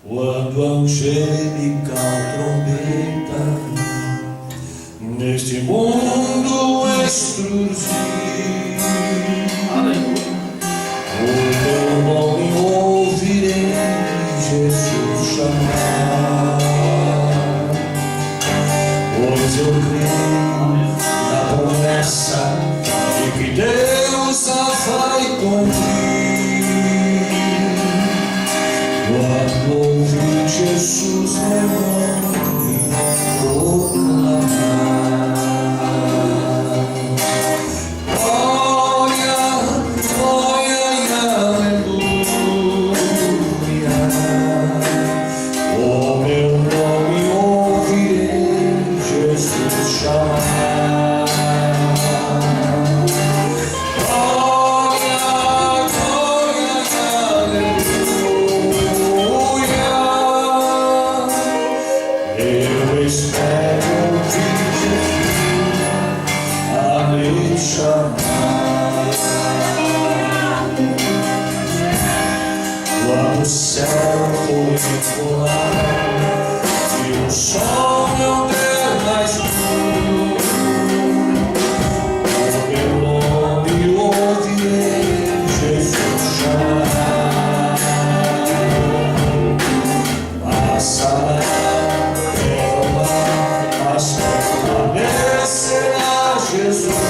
Quando a angélica trombeta neste mundo estruzir, o teu nome ouvirei Jesus chamar, pois eu creio na promessa de que Deus a vai cumprir. Quando ouvir Jesus meu nome proclamar, glória, glória e aleluia, o meu nome ouvirei Jesus chamar. Quando o céu foi voar e o sol não der mais luz, o meu nome ouvirei Jesus chamar. Passará pelo mar, mas permanecerá Jesus.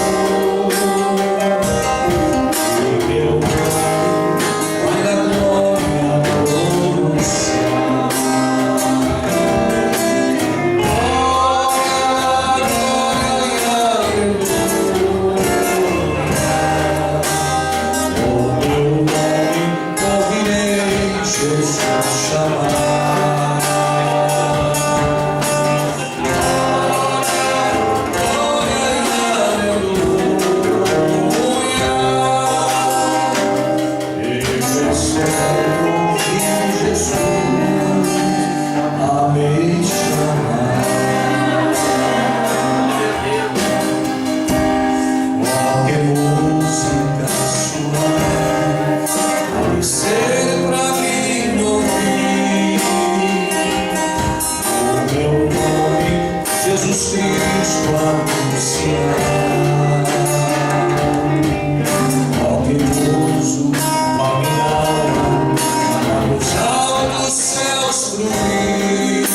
Jesus Cristo anunciar, ó piedoso, nominal, para os altos céus fruir,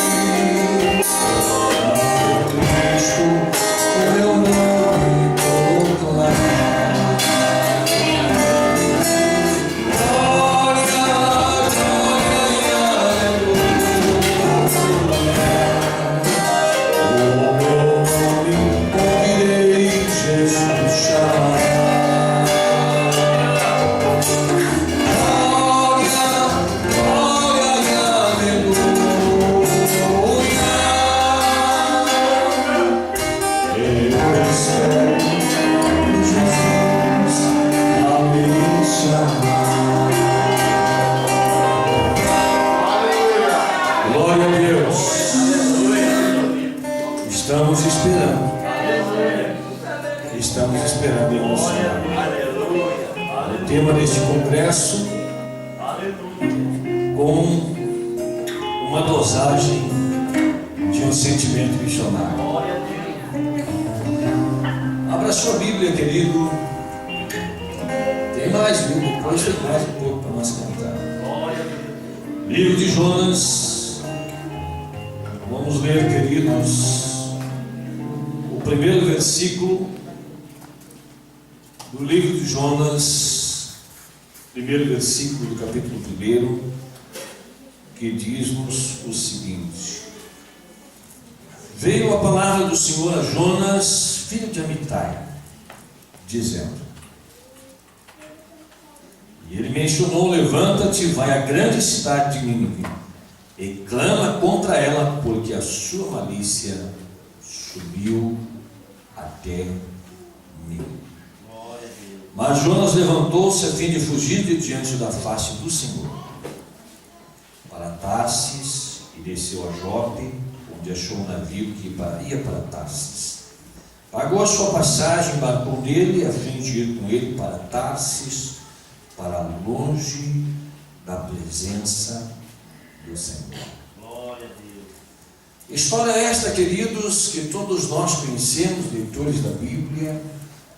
ó Cristo, o meu nome proclamar. Glória, glória e glória a Deus. Estamos esperando emocionar. O tema deste congresso, com uma dosagem de um sentimento missionário. Abra sua Bíblia, querido. Tem mais, viu? Depois tem mais um pouco para nós cantar. Livro de Jonas. Vamos ler, queridos, o primeiro versículo do livro de Jonas, primeiro versículo do capítulo 1, que diz-nos o seguinte: Veio a palavra do Senhor a Jonas, filho de Amitai, dizendo, e ele mencionou: levanta-te, vai à grande cidade de Nínive, e clama contra ela, porque a sua malícia subiu até mim. Mas Jonas levantou-se a fim de fugir de diante da face do Senhor para Tarsis, e desceu a Jope, onde achou um navio que ia para Tarsis. Pagou a sua passagem, embarcou nele a fim de ir com ele para Tarsis, para longe da presença do Senhor. Glória a Deus. História esta, queridos, que todos nós conhecemos, leitores da Bíblia,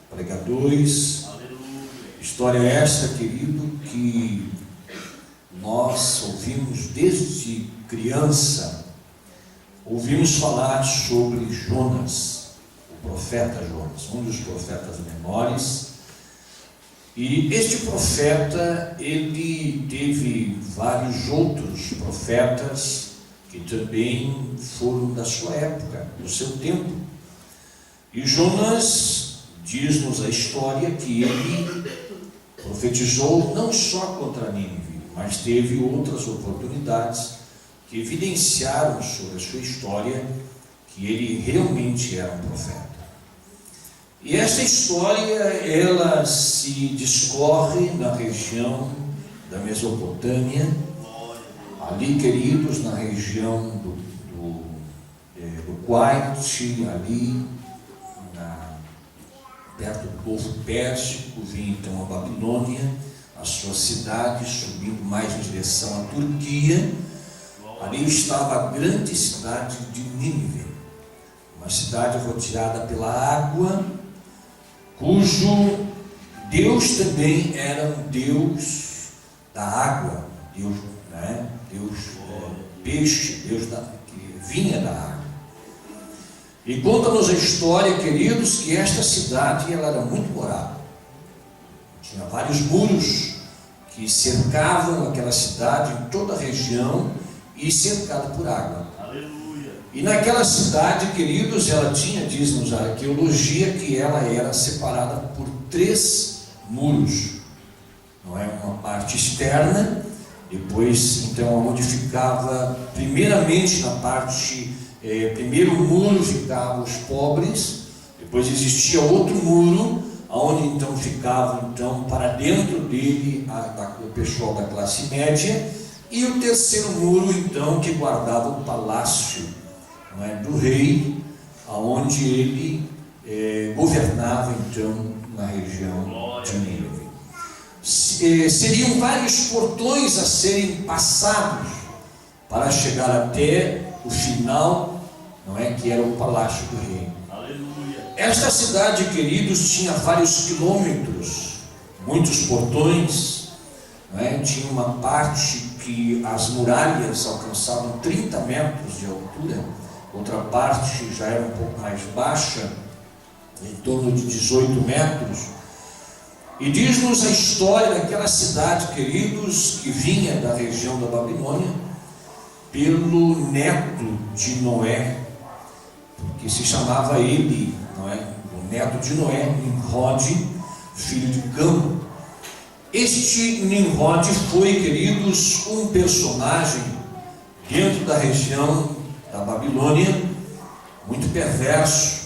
pregadores. Aleluia. História esta, querido, que nós ouvimos desde criança. Ouvimos falar sobre Jonas, o profeta Jonas, um dos profetas menores. E este profeta, ele teve vários outros profetas que também foram da sua época, do seu tempo. E Jonas, diz-nos a história que ele profetizou não só contra Nínive, mas teve outras oportunidades que evidenciaram sobre a sua história que ele realmente era um profeta. E esta história, ela se discorre na região da Mesopotâmia, ali, queridos, na região do Kuwait, ali, perto do Golfo Pérsico, vinha então a Babilônia, a sua cidade, subindo mais em direção à Turquia. Ali estava a grande cidade de Nínive, uma cidade rodeada pela água, cujo Deus também era um Deus da água, Deus, né? Deus peixe, Deus que vinha da água. E conta-nos a história, queridos, que esta cidade ela era muito morada. Tinha vários muros que cercavam aquela cidade em toda a região e cercada por água. Aleluia. E naquela cidade, queridos, ela tinha, diz-nos a arqueologia, que ela era separada por 3 muros. Não é uma parte externa, depois então onde ficava, primeiramente na parte, primeiro muro ficavam os pobres, depois existia outro muro, onde então ficava então para dentro dele o pessoal da classe média, e o terceiro muro então que guardava o palácio, não é, do rei, aonde ele governava então na região de Nínive. Seriam vários portões a serem passados para chegar até o final, não é, que era o palácio do rei. Aleluia. Esta cidade, queridos, tinha vários quilômetros, muitos portões, não é? Tinha uma parte que as muralhas alcançavam 30 metros de altura, outra parte já era um pouco mais baixa, em torno de 18 metros. E diz-nos a história daquela cidade, queridos, que vinha da região da Babilônia, pelo neto de Noé, que se chamava ele, não é, o neto de Noé, Nimrod, filho de Cam. Este Nimrod foi, queridos, um personagem dentro da região da Babilônia, muito perverso,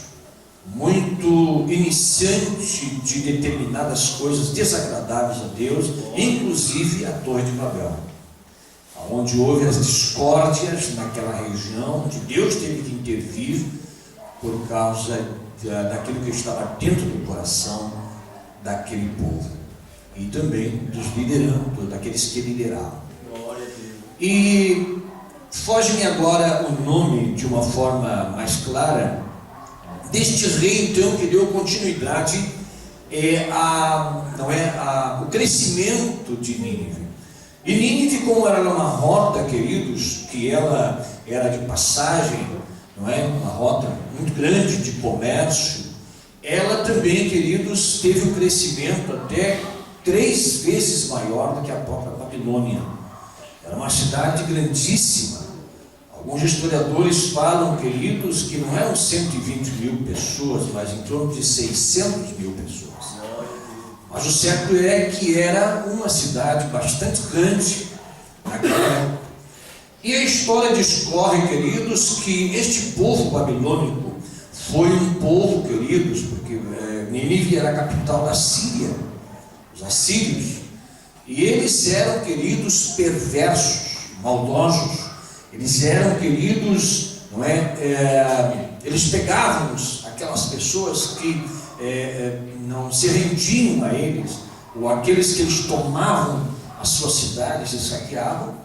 muito iniciante de determinadas coisas desagradáveis a Deus, inclusive a Torre de Babel, onde houve as discórdias naquela região, onde Deus teve que intervir por causa daquilo que estava dentro do coração daquele povo e também dos liderantes, daqueles que lideravam. Glória a Deus. E foge-me agora o nome de uma forma mais clara deste rei então que deu continuidade o crescimento de Nínive. E Nínive, como era uma rota, queridos, que ela era de passagem, não é? Uma rota muito grande de comércio, ela também, queridos, teve um crescimento até 3 vezes maior do que a própria Babilônia. Era uma cidade grandíssima. Alguns historiadores falam, queridos, que não eram 120 mil pessoas, mas em torno de 600 mil pessoas. Mas o certo é que era uma cidade bastante grande naquela época. E a história discorre, queridos, que este povo babilônico foi um povo, queridos, porque Nínive era a capital da Síria, os assírios, e eles eram, queridos, perversos, maldosos. Eles eram, queridos, não é? Eles pegavam aquelas pessoas que não se rendiam a eles, ou aqueles que eles tomavam as suas cidades e saqueavam,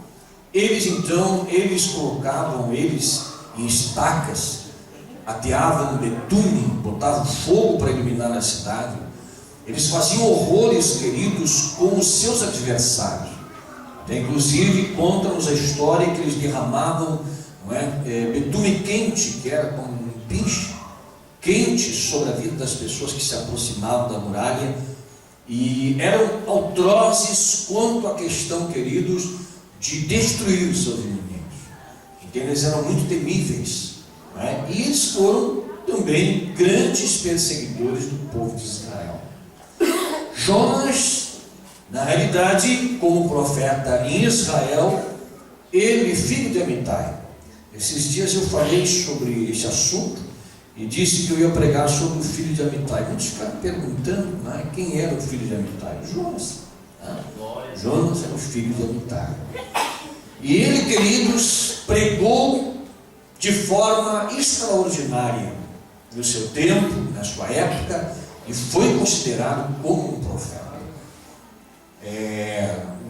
eles colocavam eles em estacas, ateavam betume, botavam fogo para iluminar a cidade. Eles faziam horrores, queridos, com os seus adversários. Até inclusive conta-nos a história que eles derramavam, não é, betume quente, que era como um pinche quente sobre a vida das pessoas que se aproximavam da muralha, e eram altrozes quanto à questão, queridos, de destruir os seus inimigos. Então eles eram muito temíveis, não é? E eles foram também grandes perseguidores do povo de Israel. Jonas, na realidade, como profeta em Israel, ele filho de Amitai. Esses dias eu falei sobre esse assunto e disse que eu ia pregar sobre o filho de Amitai. Muitos ficaram perguntando, né, quem era o filho de Amitai? Jonas. Né? Jonas era o filho de Amitai. E ele, queridos, pregou de forma extraordinária no seu tempo, na sua época, e foi considerado como um profeta.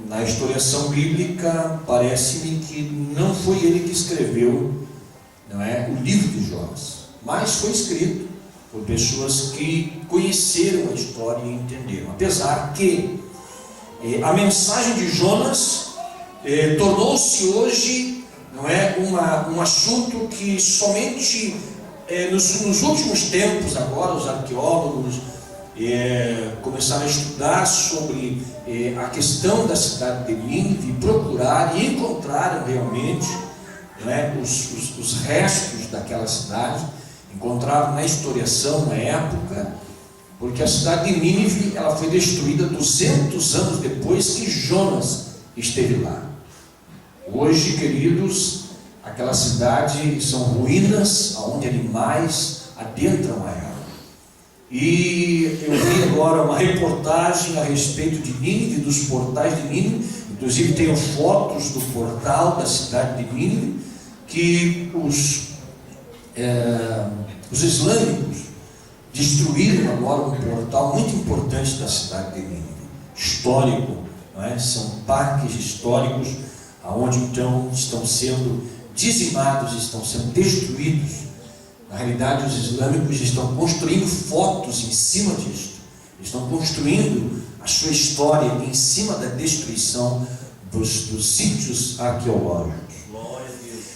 Na historiação bíblica, parece-me que não foi ele que escreveu, não é, o livro de Jonas, mas foi escrito por pessoas que conheceram a história e entenderam. Apesar que a mensagem de Jonas tornou-se hoje, não é, um assunto que somente nos últimos tempos agora os arqueólogos começaram a estudar sobre a questão da cidade de Nínive, procurar e encontraram realmente, não é, os restos daquela cidade, encontraram na historiação, na época, porque a cidade de Nínive ela foi destruída 200 anos depois que Jonas esteve lá. Hoje, queridos, aquela cidade são ruínas, onde animais adentram a ela. E eu vi agora uma reportagem a respeito de Nínive, dos portais de Nínive. Inclusive tenho fotos do portal da cidade de Nínive, que os islâmicos destruíram agora um portal muito importante da cidade de Nínive, histórico, não é? São parques históricos, onde então estão sendo dizimados, estão sendo destruídos. Na realidade, os islâmicos estão construindo fotos em cima disso, estão construindo a sua história em cima da destruição dos sítios arqueológicos.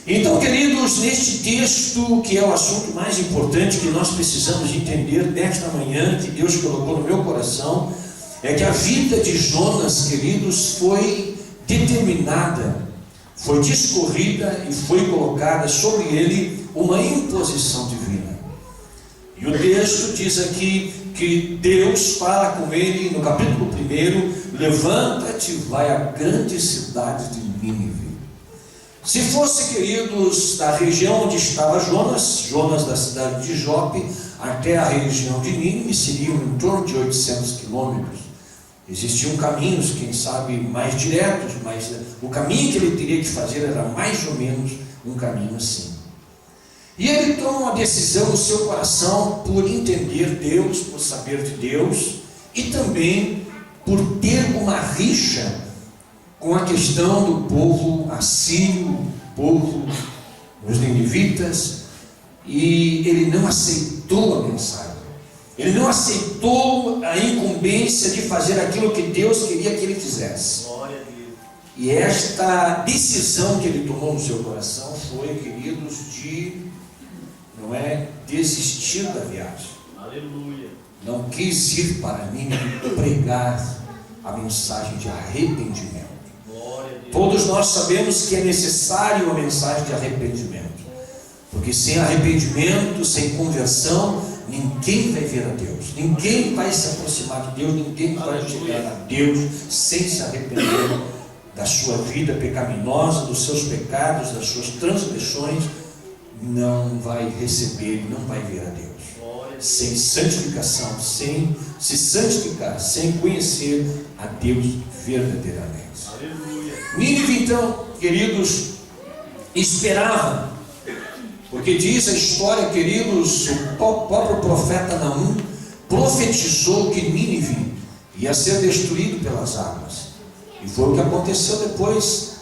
Então, queridos, neste texto, que é o assunto mais importante que nós precisamos entender desta manhã, que Deus colocou no meu coração, é que a vida de Jonas, queridos, foi determinada, foi discorrida e foi colocada sobre ele uma imposição divina. E o texto diz aqui que Deus fala com ele no capítulo 1: levanta-te, vai à grande cidade de Nínive. Se fosse, queridos, da região onde estava Jonas da cidade de Jope até a região de Nínive, seriam em torno de 800 quilômetros. Existiam caminhos, quem sabe, mais diretos, mas o caminho que ele teria que fazer era mais ou menos um caminho assim. E ele toma uma decisão no seu coração por entender Deus, por saber de Deus, e também por ter uma rixa com a questão do povo assírio, povo dos ninivitas, e ele não aceitou a mensagem. Ele não aceitou a incumbência de fazer aquilo que Deus queria que ele fizesse. Glória a Deus. E esta decisão que ele tomou no seu coração foi, queridos, de desistir da viagem. Aleluia. Não quis ir para Nínive pregar a mensagem de arrependimento. Glória a Deus. Todos nós sabemos que é necessário a mensagem de arrependimento, porque sem arrependimento, sem conversão, ninguém vai ver a Deus, ninguém vai se aproximar de Deus, ninguém vai chegar a Deus sem se arrepender da sua vida pecaminosa, dos seus pecados, das suas transgressões. Não vai receber, não vai ver a Deus. Sem santificação, sem se santificar, sem conhecer a Deus verdadeiramente. Aleluia. Nínive, então, queridos, esperava, porque diz a história, queridos, o próprio profeta Naum profetizou que Nínive ia ser destruído pelas águas, e foi o que aconteceu depois.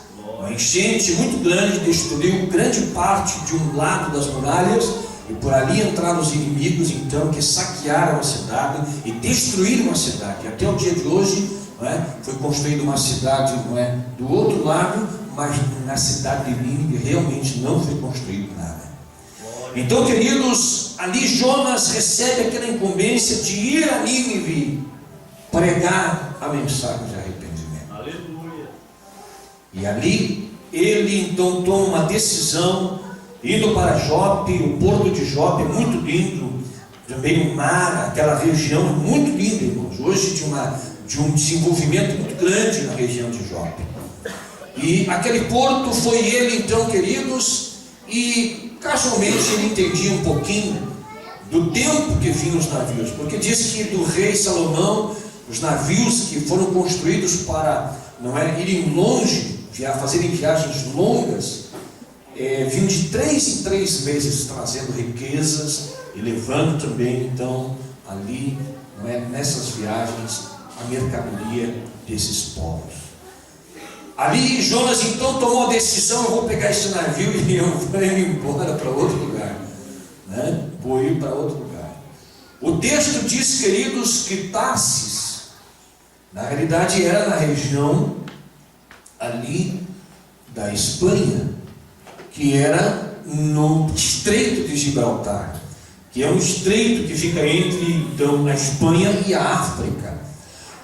Uma enchente muito grande destruiu grande parte de um lado das muralhas, e por ali entraram os inimigos, então, que saquearam a cidade e destruíram a cidade. E até o dia de hoje, não é, foi construída uma cidade, não é, do outro lado, mas na cidade de Nínive realmente não foi construído nada. Então, queridos, ali Jonas recebe aquela incumbência de ir a Nínive pregar a mensagem de arrependimento. Aleluia. E ali ele então toma uma decisão, indo para Jope. O porto de Jope é muito lindo, também o mar, aquela região é muito linda, irmãos. Hoje de um desenvolvimento muito grande na região de Jope. E aquele porto foi ele então, queridos, e casualmente ele entendia um pouquinho do tempo que vinham os navios, porque diz que do rei Salomão, os navios que foram construídos para, não é, irem longe, fazerem viagens longas, vinham de 3 em 3 meses trazendo riquezas e levando também então ali, não é, nessas viagens a mercadoria desses povos. Ali Jonas então tomou a decisão: eu vou pegar esse navio e eu vou ir embora para outro lugar, né? Vou ir para outro lugar. O texto diz, queridos, que Tarsis, na realidade era na região ali da Espanha, que era no estreito de Gibraltar, que é um estreito que fica entre então a Espanha e a África.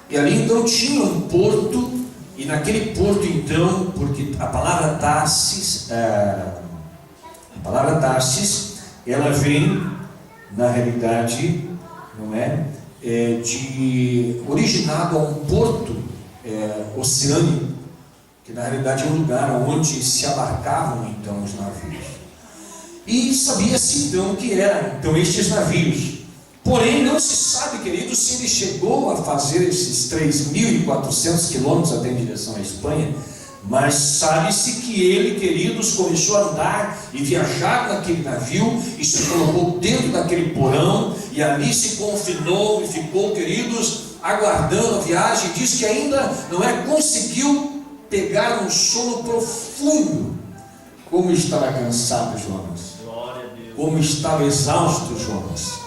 E ali então tinha um porto, e naquele porto então, porque a palavra Tarsis, ela vem na realidade, não é, originado a um porto oceânico, que na realidade é um lugar onde se abarcavam então os navios. E sabia-se então que eram então estes navios. Porém, não se sabe, querido, se ele chegou a fazer esses 3.400 quilômetros até em direção à Espanha, mas sabe-se que ele, queridos, começou a andar e viajar naquele navio e se colocou dentro daquele porão e ali se confinou e ficou, queridos, aguardando a viagem. Diz que ainda não conseguiu pegar um sono profundo. Como estava cansado Jonas, como estava exausto Jonas,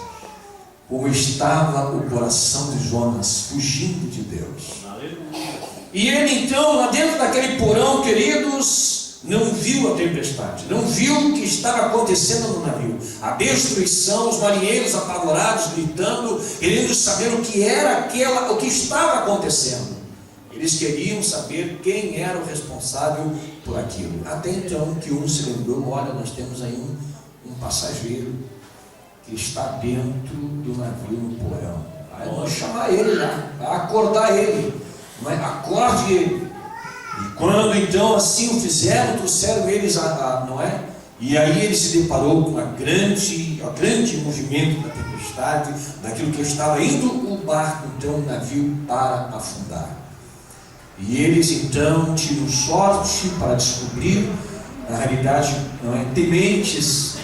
como estava o coração de Jonas fugindo de Deus. Aleluia. E ele então, lá dentro daquele porão, queridos, não viu a tempestade, não viu o que estava acontecendo no navio, a destruição, os marinheiros apavorados, gritando, querendo saber o que era o que estava acontecendo. Eles queriam saber quem era o responsável por aquilo. Até então que um se lembrou: olha, nós temos aí um passageiro que está dentro do navio no porão. Aí vamos chamar ele lá, vai acordar ele, acorde ele. E quando então assim o fizeram, trouxeram eles não é? E aí ele se deparou com a grande movimento da tempestade, daquilo que estava indo o barco, então o navio, para afundar. E eles então tiram sorte para descobrir, na realidade, não é, tementes,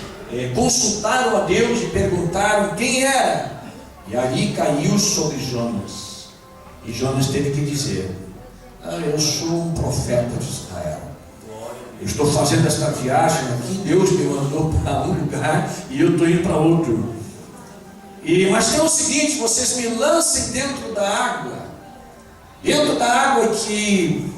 consultaram a Deus e perguntaram quem era. E ali caiu sobre Jonas. E Jonas teve que dizer: eu sou um profeta de Israel. Eu estou fazendo esta viagem aqui, Deus me mandou para um lugar e eu estou indo para outro. Mas tem o seguinte: vocês me lancem dentro da água. Dentro da água que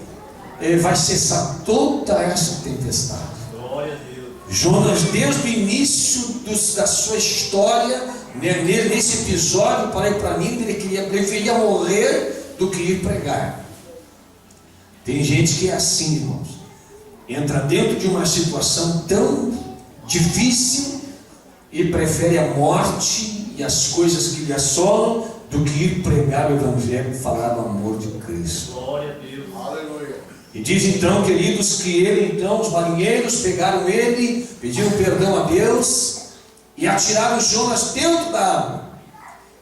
vai cessar toda essa tempestade. Glória a Deus. Jonas, desde o início da sua história, nesse episódio, para mim, ele preferia morrer do que ir pregar. Tem gente que é assim, irmãos, entra dentro de uma situação tão difícil e prefere a morte e as coisas que lhe assolam do que ir pregar o Evangelho, falar do amor de Cristo. Glória a Deus. Aleluia. E diz então, queridos, que os marinheiros pegaram ele, pediram perdão a Deus e atiraram Jonas dentro da água.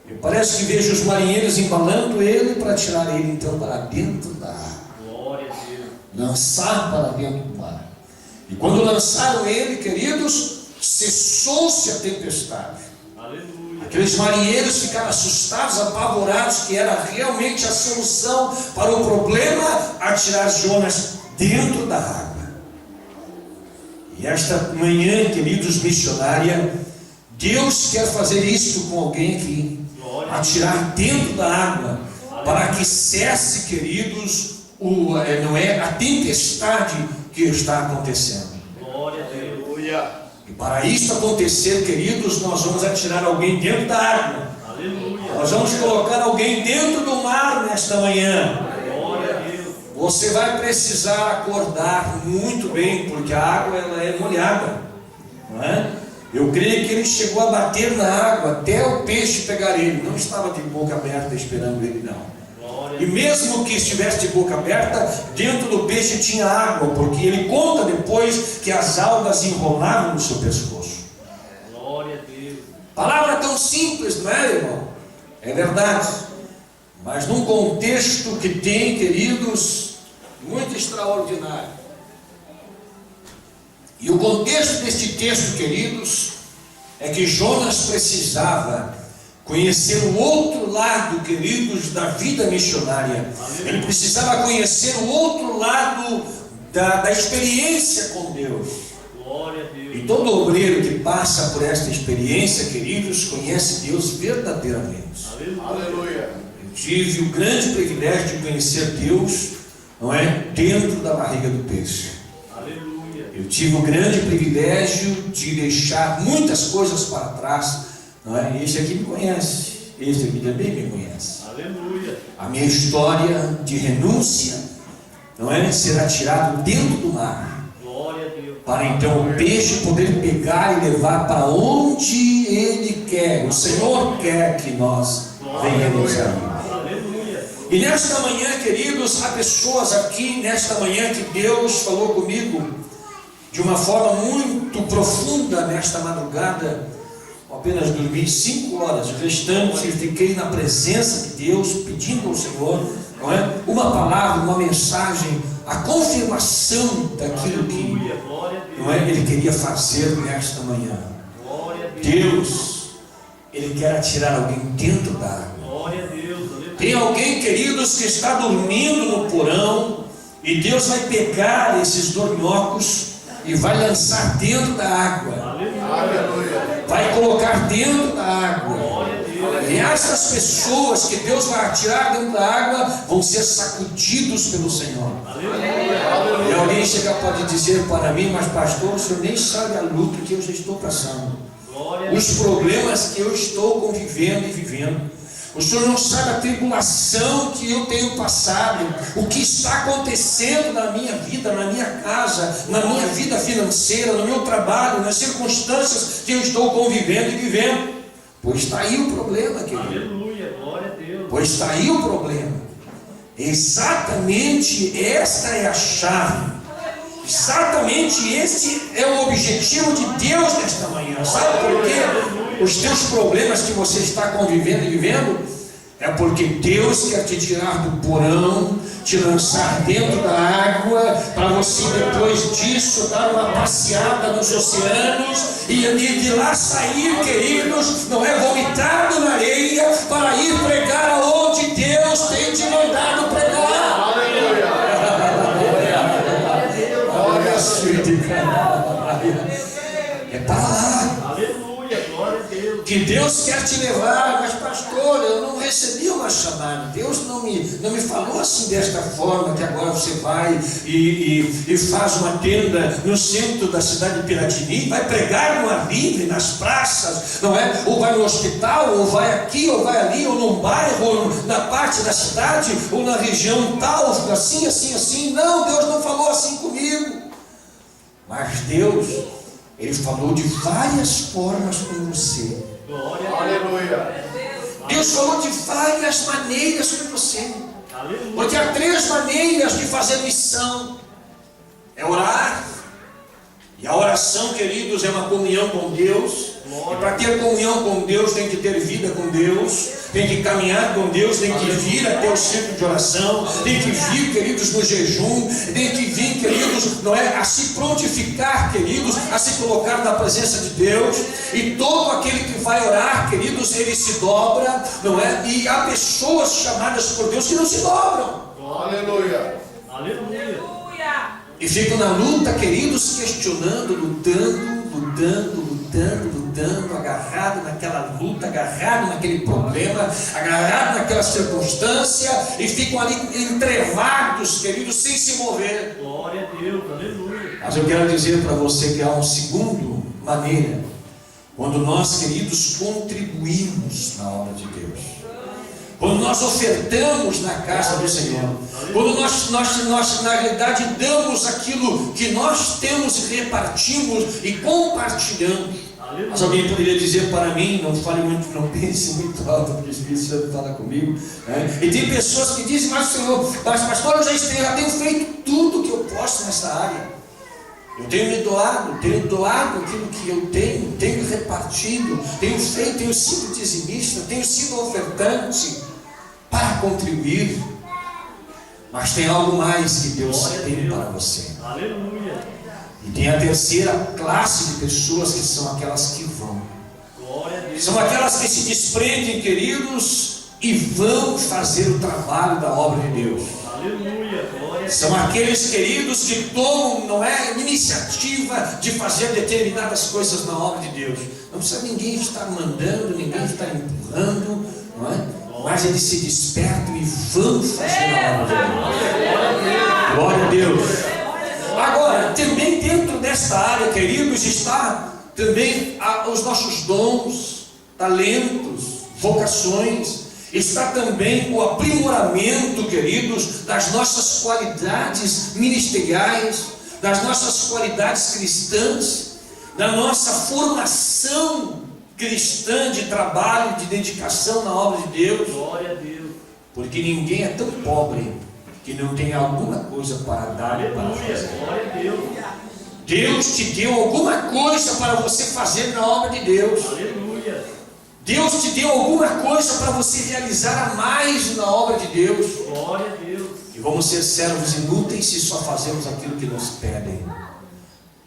E parece que vejo os marinheiros embalando ele para tirar ele então para dentro da água. Glória a Deus. Lançar para dentro do mar. E quando lançaram ele, queridos, cessou-se a tempestade. Aleluia. Aqueles marinheiros ficaram assustados, apavorados, que era realmente a solução para o problema, atirar Jonas dentro da água. E esta manhã, queridos missionária, Deus quer fazer isto com alguém aqui, atirar dentro da água, para que cesse, queridos, a tempestade que está acontecendo. Glória a Deus. E para isso acontecer, queridos, nós vamos atirar alguém dentro da água. Aleluia. Nós vamos colocar alguém dentro do mar nesta manhã. Glória a Deus. Você vai precisar acordar muito bem, porque a água ela é molhada, não é? Eu creio que ele chegou a bater na água até o peixe pegar ele. Não estava de boca aberta esperando ele, não. E mesmo que estivesse de boca aberta, dentro do peixe tinha água, porque ele conta depois que as algas enrolavam no seu pescoço. Glória a Deus. Palavra tão simples, não é, irmão? É verdade. Mas num contexto que tem, queridos, muito extraordinário. E o contexto deste texto, queridos, é que Jonas precisava conhecer o outro lado, queridos, da vida missionária. Ele precisava conhecer o outro lado da experiência com Deus. Glória a Deus. E todo obreiro que passa por esta experiência, queridos, conhece Deus verdadeiramente. Aleluia. Eu tive o grande privilégio de conhecer Deus, não é, dentro da barriga do peixe. Aleluia. Eu tive o grande privilégio de deixar muitas coisas para trás, não é? Este aqui me conhece, este aqui também me conhece. Aleluia. A minha história de renúncia, não é, será tirado dentro do mar, Glória a Deus. para então o peixe poder pegar e levar para onde ele quer. O Senhor quer que nós venhamos a ir. Aleluia. E nesta manhã, queridos, há pessoas aqui nesta manhã que Deus falou comigo de uma forma muito profunda nesta madrugada. Apenas dormi 5 horas, o restante eu fiquei na presença de Deus, pedindo ao Senhor, não é? Uma palavra, uma mensagem, a confirmação daquilo que, Aleluia. Glória a Deus. não é, Ele queria fazer nesta manhã. Glória a Deus. Deus, Ele quer atirar alguém dentro da água. Glória a Deus. Aleluia. Tem alguém, queridos, que está dormindo no porão, e Deus vai pegar esses dorminhocos e vai lançar dentro da água. Aleluia. Vai colocar dentro da água. Glória a Deus. E essas pessoas que Deus vai atirar dentro da água vão ser sacudidos pelo Senhor. Aleluia. E alguém chega pode dizer para mim, mas pastor, o senhor nem sabe a luta que eu já estou passando, Glória a os Deus. problemas que eu estou convivendo e vivendo. O senhor não sabe a tribulação que eu tenho passado, o que está acontecendo na minha vida, na minha casa, na minha vida financeira, no meu trabalho, nas circunstâncias que eu estou convivendo e vivendo. Pois está aí o problema, querido. Aleluia. Glória a Deus. Pois está aí o problema. Exatamente esta é a chave. Exatamente este é o objetivo de Deus nesta manhã. Sabe por quê? Os teus problemas que você está convivendo e vivendo é porque Deus quer te tirar do porão, te lançar dentro da água, para você depois disso dar uma passeada nos oceanos e de lá sair, queridos, não é, vomitado na areia, para ir pregar aonde Deus tem te mandado pregar. Olha a suíte, é para lá Aleluia. Glória a Deus. que Deus quer te levar. Mas pastor, eu não recebi uma chamada, Deus não me falou assim desta forma, que agora você vai e faz uma tenda no centro da cidade de Piratini, vai pregar no ar livre, nas praças, não é? Ou vai no hospital, ou vai aqui, ou vai ali, ou num bairro, ou na parte da cidade, ou na região tal, assim, assim, assim. Não, Deus não falou assim comigo. Mas Deus, Ele falou de várias formas com você. Glória a Deus. Aleluia. Deus falou de várias maneiras com você. Aleluia. Porque há 3 maneiras de fazer missão: é orar, e a oração, queridos, é uma comunhão com Deus. E para ter comunhão com Deus tem que ter vida com Deus, tem que caminhar com Deus, tem que vir até o centro de oração, tem que vir, queridos, no jejum, tem que vir, queridos, não é, a se prontificar, queridos, a se colocar na presença de Deus. E todo aquele que vai orar, queridos, ele se dobra, não é? E há pessoas chamadas por Deus que não se dobram. Aleluia. Aleluia. E ficam na luta, queridos, questionando, lutando, agarrado naquela luta, agarrado naquele problema, agarrado naquela circunstância, e ficam ali entrevados, queridos, sem se mover. Glória a Deus, aleluia. Mas eu quero dizer para você que há uma segunda maneira, quando nós, queridos, contribuímos na obra de Deus, quando nós ofertamos na casa do Senhor, quando nós na realidade damos aquilo que nós temos e repartimos e compartilhamos. Mas alguém poderia dizer para mim, não fale muito, não pense muito alto, porque o Espírito Santo fala comigo, né? E tem pessoas que dizem, mas Senhor, pastor, eu já tenho feito tudo que eu posso nessa área. Eu tenho me doado, aquilo que eu tenho repartido, tenho sido dizimista, tenho sido ofertante para contribuir. Mas tem algo mais que Deus tem para você. Aleluia. E tem a terceira classe de pessoas, que são aquelas que vão. Glória a Deus. São aquelas que se desprendem, queridos, e vão fazer o trabalho da obra de Deus. Aleluia. Glória a Deus. São aqueles, queridos, que tomam, não é, iniciativa de fazer determinadas coisas na obra de Deus. Não precisa ninguém estar mandando, ninguém estar empurrando, não é? Mas eles se despertam e vão fazer a obra de Deus. Glória a Deus. Agora, também dentro desta área, queridos, está também os nossos dons, talentos, vocações. Está também o aprimoramento, queridos, das nossas qualidades ministeriais, das nossas qualidades cristãs, da nossa formação cristã de trabalho, de dedicação na obra de Deus. Glória a Deus. Porque ninguém é tão pobre que não tem alguma coisa para dar e para fazer. Glória a Deus. Deus te deu alguma coisa para você fazer na obra de Deus. Aleluia. Deus te deu alguma coisa para você realizar a mais na obra de Deus. Glória a Deus. E vamos ser servos inúteis se só fazemos aquilo que nos pedem.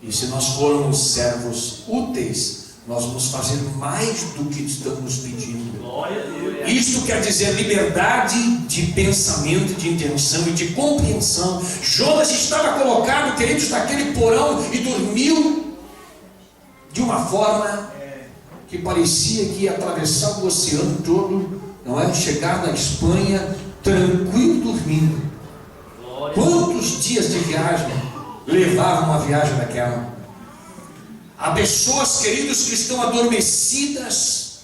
E se nós formos servos úteis, nós vamos fazer mais do que estamos nos pedindo. Glória a Deus. Isto quer dizer liberdade de pensamento, de intenção e de compreensão. Jonas estava colocado, queridos, naquele porão e dormiu de uma forma que parecia que ia atravessar o oceano todo, não é? Chegar na Espanha tranquilo, dormindo. Quantos dias de viagem levava uma viagem daquela? Há pessoas, queridos, que estão adormecidas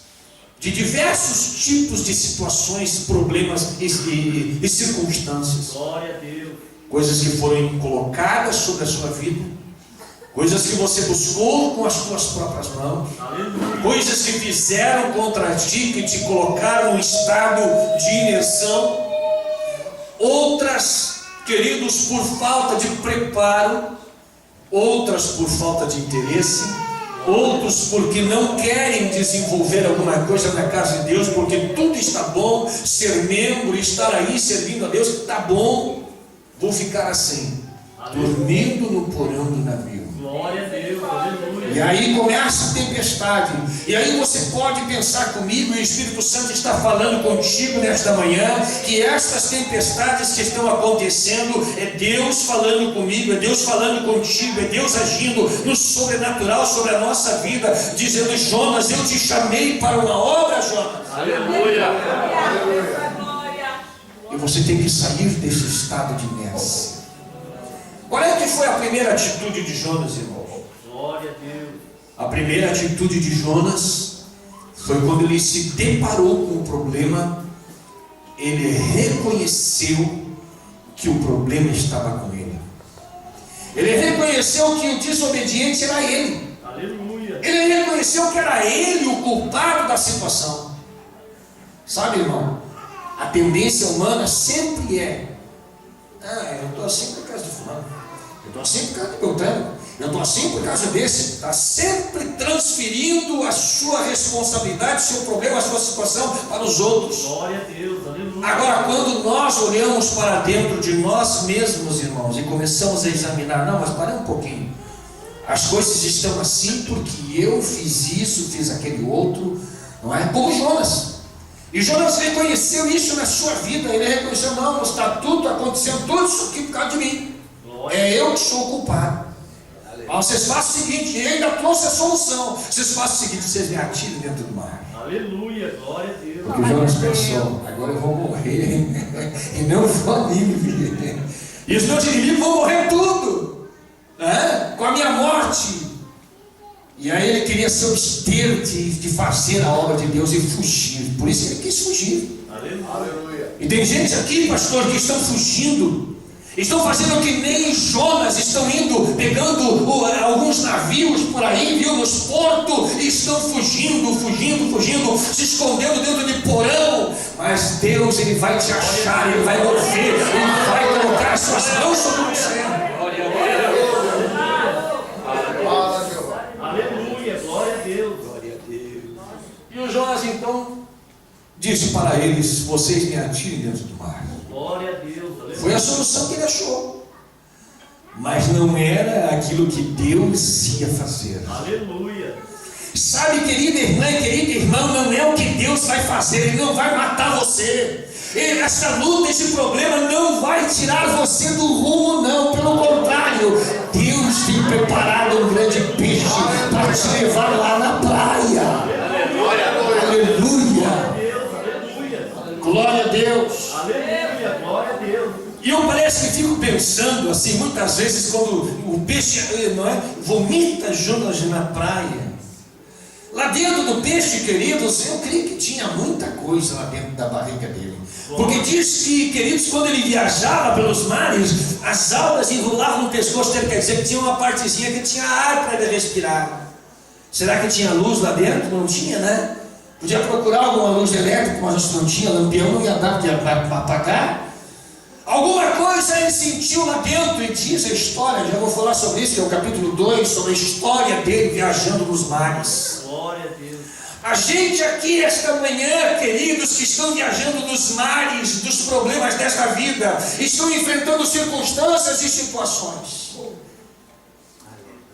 de diversos tipos de situações, problemas e circunstâncias. Glória a Deus. Coisas que foram colocadas sobre a sua vida, coisas que você buscou com as suas próprias mãos, Aleluia. coisas que fizeram contra ti, que te colocaram em estado de imersão. Outras, queridos, por falta de preparo, outras por falta de interesse, outros porque não querem desenvolver alguma coisa na casa de Deus, porque tudo está bom, ser membro, estar aí servindo a Deus, está bom, vou ficar assim, dormindo no porão do navio. Glória a Deus. Aleluia. E aí começa a tempestade. E aí você pode pensar comigo, e o Espírito Santo está falando contigo nesta manhã, que estas tempestades que estão acontecendo é Deus falando comigo, é Deus falando contigo, é Deus agindo no sobrenatural sobre a nossa vida, dizendo: Jonas, eu te chamei para uma obra, Jonas. Aleluia. E você tem que sair desse estado de inércia. Qual é que foi a primeira atitude de Jonas, irmãos? Glória a Deus. A primeira atitude de Jonas foi quando ele se deparou com o problema, ele reconheceu que o problema estava com ele. Ele reconheceu que o desobediente era ele. Aleluia. Ele reconheceu que era ele o culpado da situação. Sabe, irmão, a tendência humana sempre é: eu estou assim por causa de fulano, eu estou assim por causa de Beltrano, eu estou assim por causa desse. Está sempre transferindo a sua responsabilidade, o seu problema, a sua situação para os outros. Glória a Deus. Aleluia. Agora, quando nós olhamos para dentro de nós mesmos, irmãos, e começamos a examinar: não, mas para um pouquinho, as coisas estão assim porque eu fiz isso, fiz aquele outro, não é? Como Jonas. E Jonas reconheceu isso na sua vida. Ele reconheceu: não, está tudo acontecendo, tudo isso aqui por causa de mim. É eu que sou o culpado. Mas vocês façam o seguinte, ele ainda trouxe a solução. Vocês façam o seguinte, vocês me atirem dentro do mar. Aleluia, glória a Deus. Porque Jonas pensou, agora eu vou morrer e não vou a Nínive. E os meus inimigos vão morrer tudo, né? Com a minha morte. E aí ele queria se abster de fazer a obra de Deus e fugir. Por isso ele quis fugir. Aleluia. E tem gente aqui, pastor, que estão fugindo. Estão fazendo que nem Jonas, estão indo, pegando alguns navios por aí, viu, nos portos, e estão fugindo, se escondendo dentro de porão. Mas Deus, Ele vai te achar, Ele vai mover, Ele vai colocar as suas mãos sobre você. Aleluia, glória a Deus. E o Jonas então disse para eles: vocês me atirem dentro do mar. Glória a Deus. Aleluia. Foi a solução que ele achou, mas não era aquilo que Deus ia fazer. Aleluia. Sabe, querida irmã e querido irmão, não é o que Deus vai fazer. Ele não vai matar você. Essa luta, esse problema não vai tirar você do rumo, não. Pelo contrário, Deus tem preparado um grande peixe para te levar lá na praia. Aleluia. Glória a Deus. Aleluia, glória a Deus. E eu parece que fico pensando assim, muitas vezes, quando o peixe, não é, vomita Jonas na praia. Lá dentro do peixe, queridos, eu creio que tinha muita coisa lá dentro da barriga dele. Porque diz que, queridos, quando ele viajava pelos mares, as algas enrolavam no pescoço dele, quer dizer que tinha uma partezinha que tinha ar para ele respirar. Será que tinha luz lá dentro? Não tinha, né? Podia procurar alguma luz elétrica, mas não tinha, lampião não ia dar para apagar. Alguma coisa ele sentiu lá dentro, e diz a história, já vou falar sobre isso, que é o capítulo 2, sobre a história dele viajando nos mares. Glória a Deus. A gente aqui esta manhã, queridos, que estão viajando nos mares dos problemas desta vida, estão enfrentando circunstâncias e situações.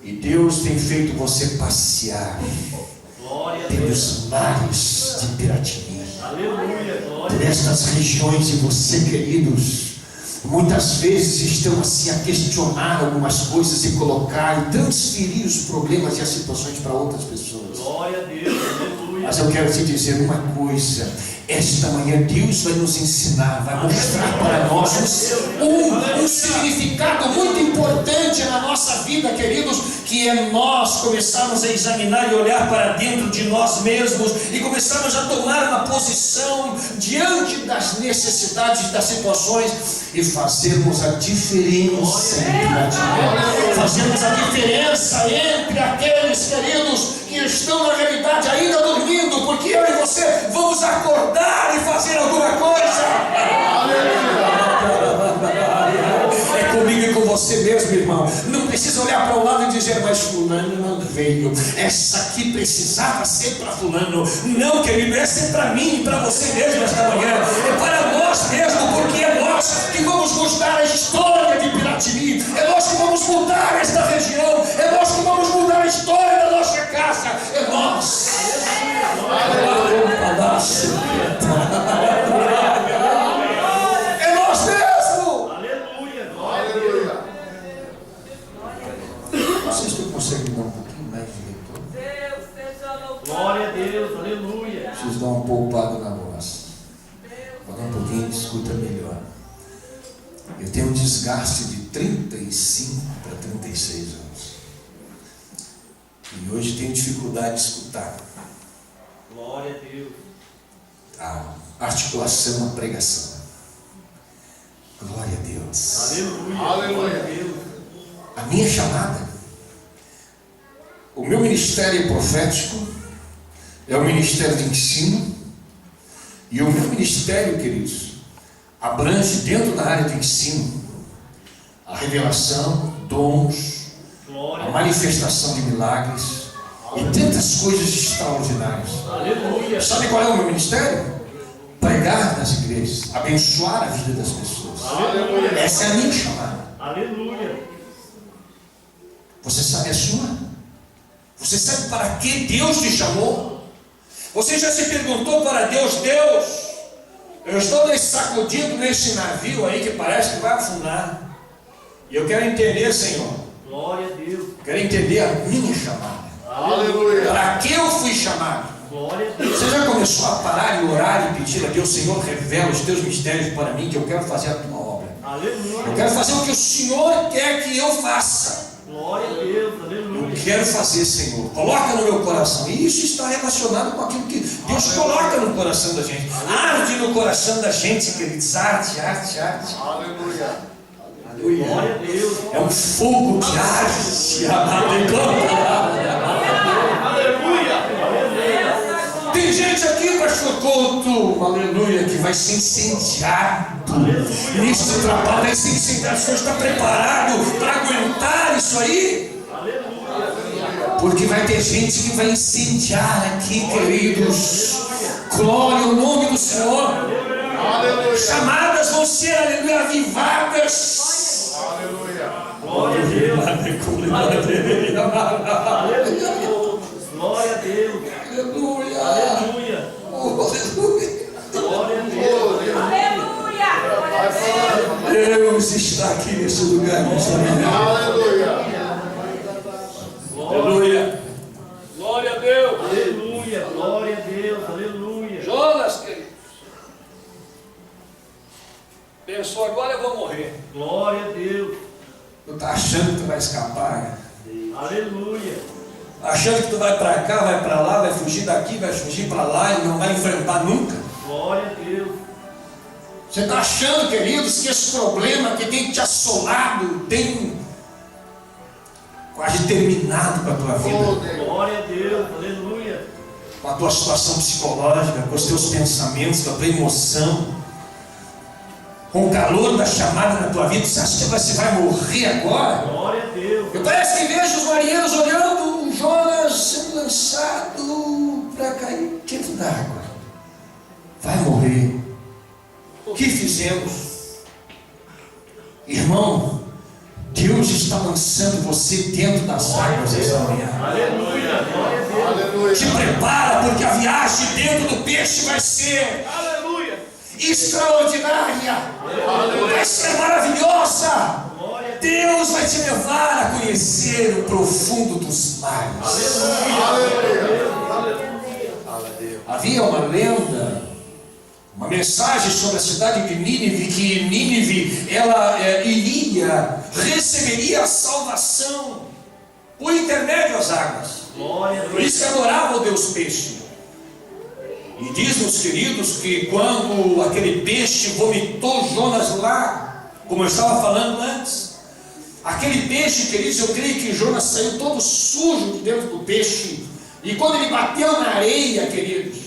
E Deus tem feito você passear pelos mares de Piratini, Aleluia, glória. por estas regiões, e você, queridos, muitas vezes estão assim a questionar algumas coisas e colocar e transferir os problemas e as situações para outras pessoas. Glória a Deus, aleluia. Mas eu quero te dizer uma coisa: esta manhã Deus vai nos ensinar, vai mostrar para nós um significado muito importante na nossa vida, queridos, que é nós começarmos a examinar e olhar para dentro de nós mesmos e começarmos a tomar uma posição diante das necessidades, das situações, e fazermos a diferença fazermos a diferença entre aqueles, queridos, que estão na realidade ainda dormindo, porque eu e você vamos acordar e fazer alguma coisa. É comigo e com você mesmo, irmão. Não precisa olhar para o lado e dizer: mas fulano não veio, essa aqui precisava ser para fulano. Não, querido, essa é para mim e para você mesmo esta manhã. É para nós mesmo, porque é nós que vamos mudar a história de Piratini. É nós que vamos mudar esta região. É nós que vamos mudar a história da nossa casa. É nós. É nós mesmo. Aleluia, glória a Deus. Vocês não conseguem dar um pouquinho mais de retorno? Glória a Deus, aleluia. Preciso dar uma poupada na voz. Falar um pouquinho, escuta melhor. Eu tenho um desgaste de 35 para 36 anos. E hoje tenho dificuldade de escutar. Glória a Deus. A articulação, a pregação. Glória a Deus. Aleluia, glória a Deus. A minha chamada, o meu ministério profético, é o ministério de ensino. E o meu ministério, queridos, abrange dentro da área de ensino a revelação, dons, a manifestação de milagres e tantas coisas extraordinárias. Aleluia. Sabe qual é o meu ministério? Pregar nas igrejas, abençoar a vida das pessoas. Aleluia. Essa é a minha chamada. Aleluia. Você sabe a sua? Você sabe para que Deus te chamou? Você já se perguntou para Deus: Deus, eu estou sacudindo nesse navio aí que parece que vai afundar. E eu quero entender, Senhor, Glória a Deus. quero entender a minha chamada. Aleluia. Para que eu fui chamado? Glória a Deus. Você já começou a parar e orar e pedir a Deus, Senhor, revela os teus mistérios para mim, que eu quero fazer a tua obra. Aleluia. Eu quero fazer o que o Senhor quer que eu faça. Glória a Deus. Eu Aleluia. quero fazer, Senhor. Coloca no meu coração. E isso está relacionado com aquilo que Deus coloca no coração da gente. Arde no coração da gente, queridos. Arde, arde, arde. Glória a Aleluia. Deus. É um fogo que arde. Aleluia. Tem gente aqui, pastor Couto, aleluia, que vai ser incendiado. Neste trabalho vai ser incendiado. O senhor está preparado para aguentar isso aí? Porque vai ter gente que vai incendiar aqui, queridos. Glória ao nome do Senhor. Chamadas vão ser, aleluia, avivadas. Glória a Deus. Glória a Deus. Glória a Deus. Aleluia. Aleluia. Oh, aleluia. Glória a Deus. Deus está aqui nesse lugar, nessa manhã. Aleluia. Glória a Deus. Aleluia. Glória a Deus. Aleluia. Jonas, querido. Pensou, agora eu vou morrer. Glória a Deus. Tu está achando que tu vai escapar? Aleluia. Achando que tu vai para cá, vai para lá, vai fugir daqui, vai fugir para lá e não vai enfrentar nunca? Glória a Deus. Você está achando, queridos, que esse problema que tem te assolado tem quase terminado com a tua vida? Glória a Deus. Aleluia. Com a tua situação psicológica, com os teus pensamentos, com a tua emoção, com o calor da chamada na tua vida. Você acha que você vai morrer agora? Glória a Deus. Eu parece que vejo os marinheiros olhando o Jonas sendo lançado para cair dentro d'água. Vai morrer. O que fizemos? Irmão, Deus está lançando você dentro das águas esta manhã. Aleluia. Glória a Deus. Te prepara, porque a viagem dentro do peixe vai ser Aleluia. extraordinária. Vai ser maravilhosa. Glória a Deus. Deus vai te levar a conhecer o profundo dos mares. Havia uma lenda, uma mensagem sobre a cidade de Nínive, que Nínive, ela receberia a salvação por intermédio das águas. Glória a Por Deus. isso que adorava o Deus peixe. E diz, meus queridos, que quando aquele peixe vomitou Jonas lá, como eu estava falando antes, aquele peixe, queridos, eu creio que Jonas saiu todo sujo de dentro do peixe. E quando ele bateu na areia, queridos,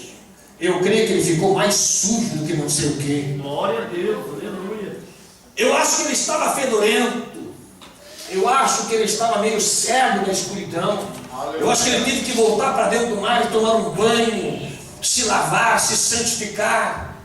eu creio que ele ficou mais sujo do que não sei o quê. Glória a Deus. Aleluia. Eu acho que ele estava fedorento. Eu acho que ele estava meio cego da escuridão. Eu acho que ele teve que voltar para dentro do mar e tomar um banho, se lavar, se santificar,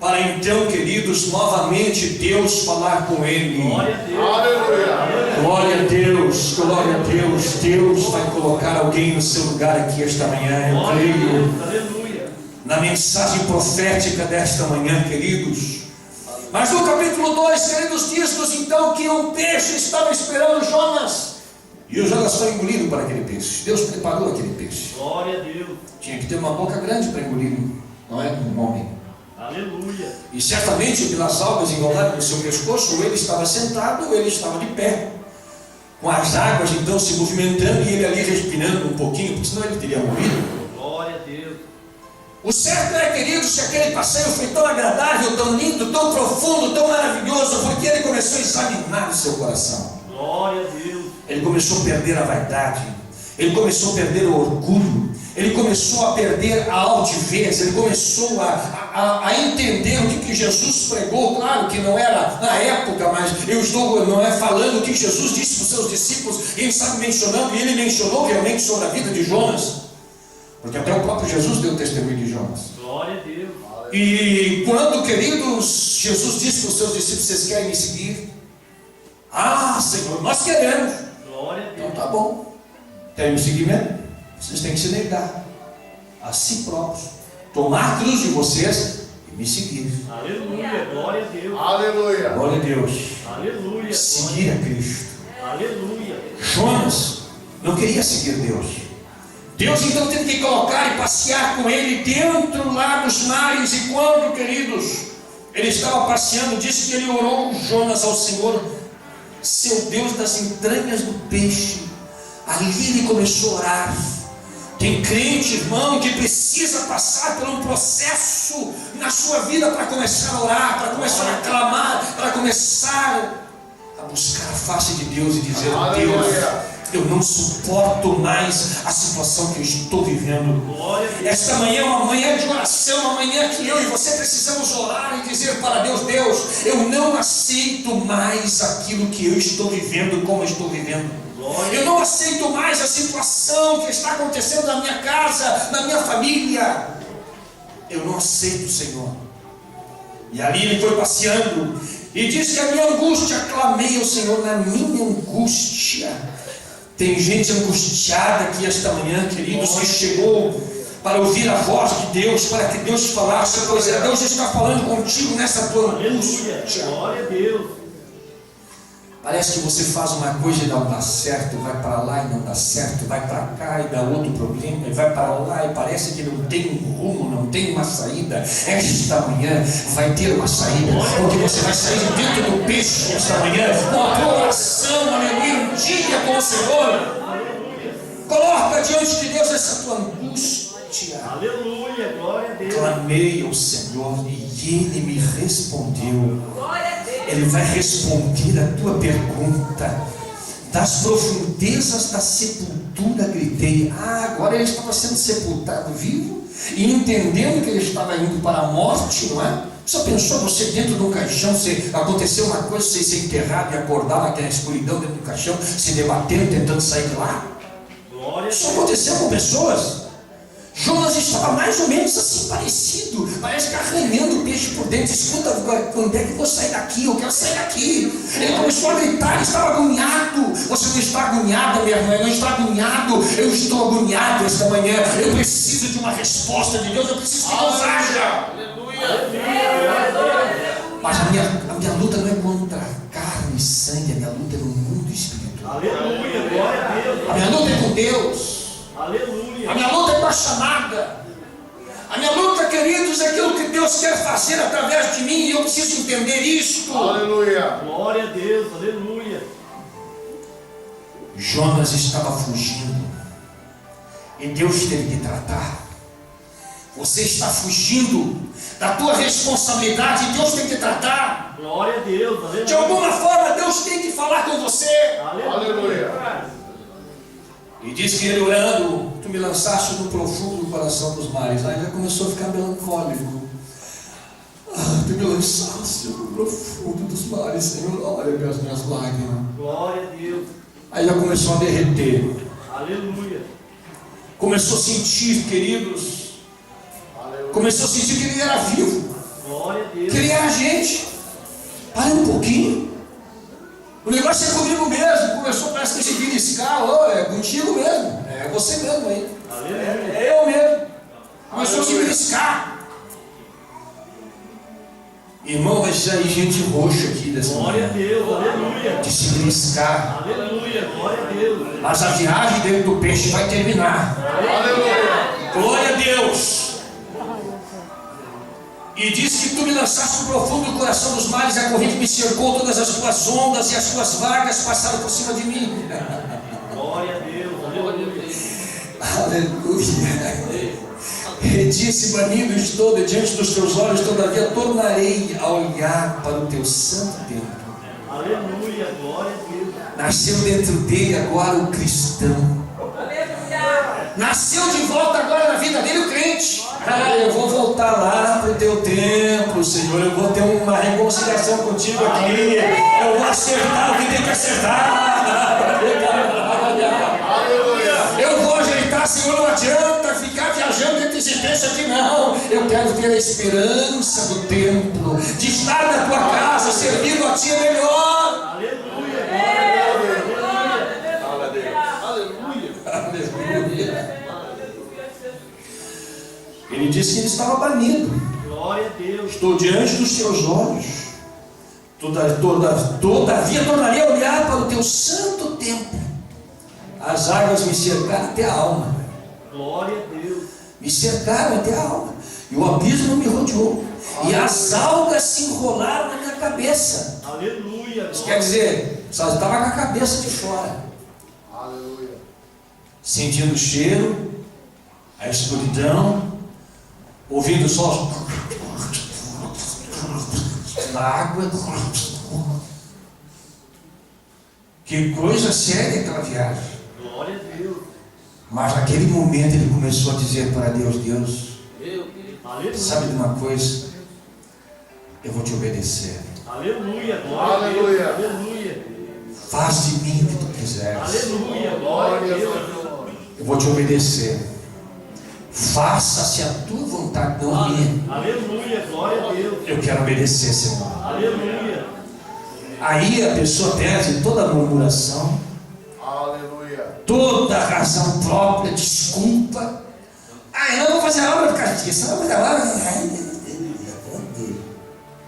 para então, queridos, novamente Deus falar com ele. Glória a Deus. Glória a Deus, glória a Deus. Deus vai colocar alguém no seu lugar aqui esta manhã, eu Glória a creio. Deus. Aleluia. Na mensagem profética desta manhã, queridos. Mas no capítulo 2, queridos, diz-nos então que um peixe estava esperando Jonas. E o Jonas foi engolido por aquele peixe. Deus preparou aquele peixe. Glória a Deus. Tinha que ter uma boca grande para engolir, não é um homem. Aleluia. E certamente pelas algas enroladas no seu pescoço, ou ele estava sentado ou ele estava de pé, com as águas então se movimentando e ele ali respirando um pouquinho, porque senão ele teria morrido. Glória a Deus. O certo é, queridos, que aquele passeio foi tão agradável, tão lindo, tão profundo, tão maravilhoso, porque ele começou a examinar o seu coração. Glória a Deus. Ele começou a perder a vaidade, ele começou a perder o orgulho, ele começou a perder a altivez, ele começou a entender o que Jesus pregou. Claro que não era na época, mas eu estou falando o que Jesus disse para os seus discípulos, ele está mencionando, e ele mencionou realmente sobre a vida de Jonas, porque até o próprio Jesus deu testemunho de Jonas. Glória a Deus. E quando, queridos, Jesus disse para os seus discípulos: vocês querem me seguir? Ah, Senhor, nós queremos. Glória a Então Deus. tá bom. Querem me seguir mesmo? Vocês têm que se negar a si próprios, tomar a cruz de vocês e me seguir. Aleluia. Glória a Deus. Glória a Deus. Aleluia. seguir a Cristo. Aleluia. Jonas não queria seguir Deus. Deus então teve que colocar e passear com ele dentro lá dos mares. E quando, queridos, ele estava passeando, disse que ele orou Jonas ao Senhor, seu Deus das entranhas do peixe. Ali ele começou a orar. Tem crente, irmão, que precisa passar por um processo na sua vida para começar a orar, para começar a clamar, para começar a buscar a face de Deus e dizer: Deus, eu não suporto mais a situação que eu estou vivendo. Esta manhã é uma manhã de oração, uma manhã que eu e você precisamos orar e dizer para Deus: Deus, eu não aceito mais aquilo que eu estou vivendo como eu estou vivendo. Eu não aceito mais a situação que está acontecendo na minha casa, na minha família. Eu não aceito, Senhor. E ali ele foi passeando e disse que a minha angústia, clamei ao Senhor na minha angústia. Tem gente angustiada aqui esta manhã, queridos, que chegou para ouvir a voz de Deus, para que Deus falasse, pois é, Deus está falando contigo nessa tua angústia. Glória a Deus. Parece que você faz uma coisa e não dá certo, vai para lá e não dá certo, vai para cá e dá outro problema, e vai para lá e parece que não tem um rumo, não tem uma saída. Esta manhã vai ter uma saída, porque você vai sair dentro do peixe esta manhã, com a tua oração, aleluia, um dia com o Senhor. Coloca diante de Deus essa tua angústia. Aleluia, glória a Deus. Clamei ao Senhor e Ele me respondeu. Ele vai responder a tua pergunta. Das profundezas da sepultura gritei. Agora ele estava sendo sepultado vivo e entendendo que ele estava indo para a morte, não é? Você pensou, você dentro de um caixão, se aconteceu uma coisa, você ser enterrado e acordar naquela escuridão dentro do caixão, se debatendo, tentando sair de lá? Isso aconteceu com pessoas. Jonas estava mais ou menos assim parecido, parece que arranhando o peixe por dentro. Escuta, quando é que eu vou sair daqui? Eu quero sair daqui. Ele começou a gritar, ele estava agoniado. Você não está agoniada, minha irmã, não está agoniado. Eu estou agoniado esta manhã. Eu preciso de uma resposta de Deus, eu preciso que Deus haja. Mas a minha luta não é contra carne e sangue, a minha luta é no mundo espiritual. Aleluia, glória a Deus. A minha luta é com Deus. Aleluia. A minha luta é com a chamada. A minha luta, queridos, é aquilo que Deus quer fazer através de mim, e eu preciso entender isto. Aleluia. Glória a Deus, aleluia. Jonas estava fugindo e Deus teve que tratar. Você está fugindo da tua responsabilidade e Deus tem que tratar. Glória a Deus, aleluia. De alguma forma Deus tem que falar com você. Aleluia. E diz que ele orando, tu me lançaste no profundo coração dos mares. Aí já começou a ficar melancólico. Tu me lançaste no profundo dos mares, Senhor. Olha as minhas lágrimas. Glória a Deus. Aí já começou a derreter. Aleluia. Começou a sentir, queridos. Começou a sentir que ele era vivo. Glória a Deus. Que ele era gente. Para um pouquinho. O negócio é comigo mesmo. Começou, parece que se beliscar. É contigo mesmo. É você mesmo aí. É eu mesmo. Começou a se beliscar. Irmão, vai sair gente roxa aqui dessa Glória a manhã. Deus, aleluia. De se beliscar. Aleluia, glória a Deus. Mas a viagem dentro do peixe vai terminar. Aleluia. Glória a Deus. E disse que tu me lançaste no profundo do coração dos mares, a corrente me cercou, todas as tuas ondas e as tuas vagas passaram por cima de mim. Glória a Deus, aleluia. Aleluia. E disse, banido estou de diante dos teus olhos, todavia tornarei a olhar para o teu santo templo. Aleluia, glória a Deus. Nasceu dentro dele agora o cristão. Nasceu de volta agora na vida dele o crente. Eu vou voltar lá para o teu templo, Senhor. Eu vou ter uma reconciliação contigo aqui. Eu vou acertar o que tem que acertar. Eu vou ajeitar, Senhor. Não adianta ficar viajando entre esse texto aqui, não. Eu quero ter a esperança do templo, de estar na tua casa, servindo a ti é melhor. Aleluia, Aleluia. Ele disse que ele estava banido. glória a Deus. Estou diante dos teus olhos. Todavia tornarei a olhar para o teu santo templo. As águas me cercaram até a alma. Glória a Deus. Me cercaram até a alma. E o abismo me rodeou. E as algas se enrolaram na minha cabeça. Aleluia. Isso quer dizer, só estava com a cabeça de fora. Aleluia. Sentindo o cheiro, a escuridão, ouvindo só na água. Que coisa séria aquela viagem. Glória a Deus. Mas naquele momento ele começou a dizer para Deus: Deus, Aleluia. sabe de uma coisa? Eu vou te obedecer. Aleluia. Glória a Deus. Aleluia. Aleluia. Faz de mim o que tu quiseres. Aleluia. Glória a Deus. Eu vou te obedecer. Faça-se a tua vontade, não a minha. Aleluia. Glória a Deus. Eu quero obedecer, Senhor. Aleluia. Aí a pessoa perde toda a murmuração, Aleluia. toda a razão própria, desculpa. Eu não vou fazer a obra do castiço, não vou fazer a obra.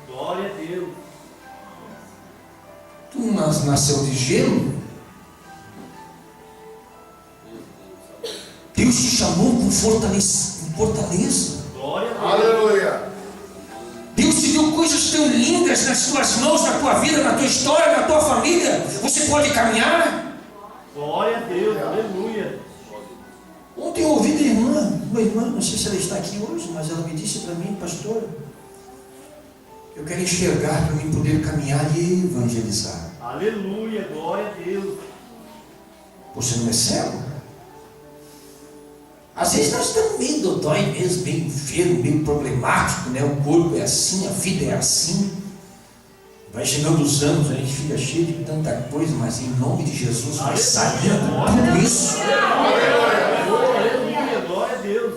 Glória a Deus. Tu não nasceu de gelo? Deus te chamou com fortaleza. Glória a Deus. Aleluia. Deus te deu coisas tão lindas nas tuas mãos, na tua vida, na tua história, na tua família. Você pode caminhar. Glória a Deus. Aleluia. Ontem eu ouvi uma irmã, não sei se ela está aqui hoje, mas ela me disse para mim: pastor, eu quero enxergar para mim poder caminhar e evangelizar. Aleluia. Glória a Deus. Você não é cego? Às vezes nós estamos meio dodói mesmo, meio enfermo, meio problemático, né? O corpo é assim, a vida é assim. Vai chegando os anos, a gente fica cheio de tanta coisa, mas em nome de Jesus vai saindo tudo isso. Aleluia. Glória a Deus.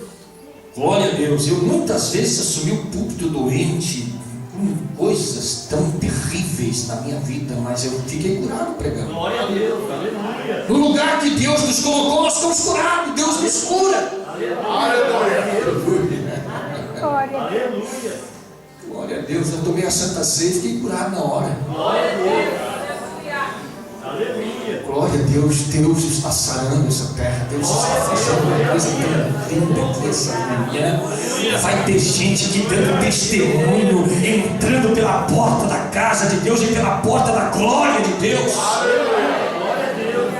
Glória a Deus. Eu muitas vezes assumi o púlpito doente, com coisas tão terríveis na minha vida, mas eu fiquei curado pregando. Glória a Deus. Aleluia. No lugar que Deus nos colocou, nós estamos curados. Deus nos cura. Aleluia. Aleluia. Glória a Deus. Eu tomei a Santa Ceia e fiquei curado na hora. Glória a Deus. Aleluia. Glória a Deus. Deus está sarando essa terra. Deus está fazendo uma coisa tão linda aqui essa manhã. Vai ter gente aqui dando testemunho, entrando pela porta da casa de Deus e pela porta da glória de Deus.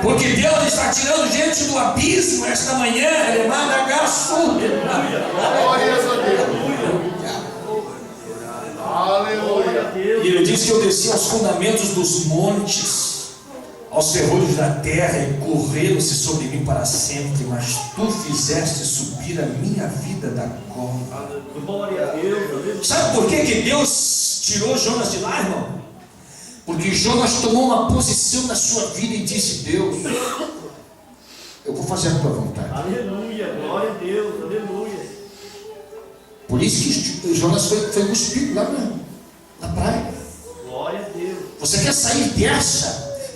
Porque Deus está tirando gente do abismo esta manhã. Ele manda gasto. Glória a Deus. Aleluia. E ele diz que eu desci aos fundamentos dos montes, aos ferrolhos da terra, e correram-se sobre mim para sempre, mas tu fizeste subir a minha vida da cova. Glória a Deus. Sabe por que Deus tirou Jonas de lá, irmão? Porque Jonas tomou uma posição na sua vida e disse: Deus, eu vou fazer a tua vontade. Aleluia. Glória a Deus. Aleluia. Por isso que Jonas foi cuspido lá na praia. Glória a Deus. Você quer sair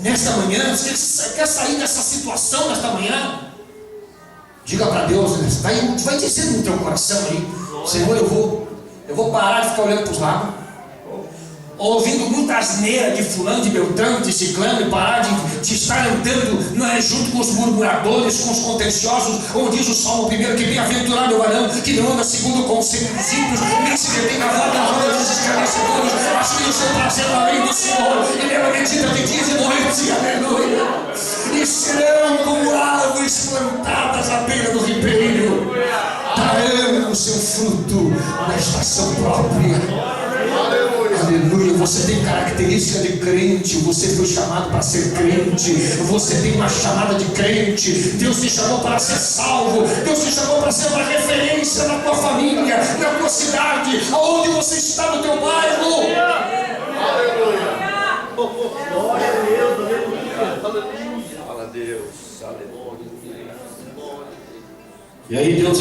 nesta manhã? Você quer sair dessa situação nesta manhã? Diga para Deus, né? Vai dizendo no teu coração aí: Senhor, eu vou parar de ficar olhando para os lados, ouvindo muita asneira de fulano, de beltrano, de ciclano, e parar de estar andando junto com os murmuradores, com os contenciosos, como diz o Salmo 1, que bem-aventurado é o varão que não anda segundo o conselho dos ímpios, nem se detém na roda dos escarnecedores, mas tem o seu prazer na lei do Senhor, e nela medita de dia e de noite. Aleluia. E serão como árvores plantadas à beira do ribeiro, darão o seu fruto na estação própria. Aleluia. Você tem característica de crente. Você foi chamado para ser crente. Você tem uma chamada de crente. Deus te chamou para ser salvo. Deus te chamou para ser uma referência na tua família, na tua cidade, aonde você está, no teu bairro. Aleluia. Glória a Deus. Aleluia. Fala a Deus. Aleluia. E aí Deus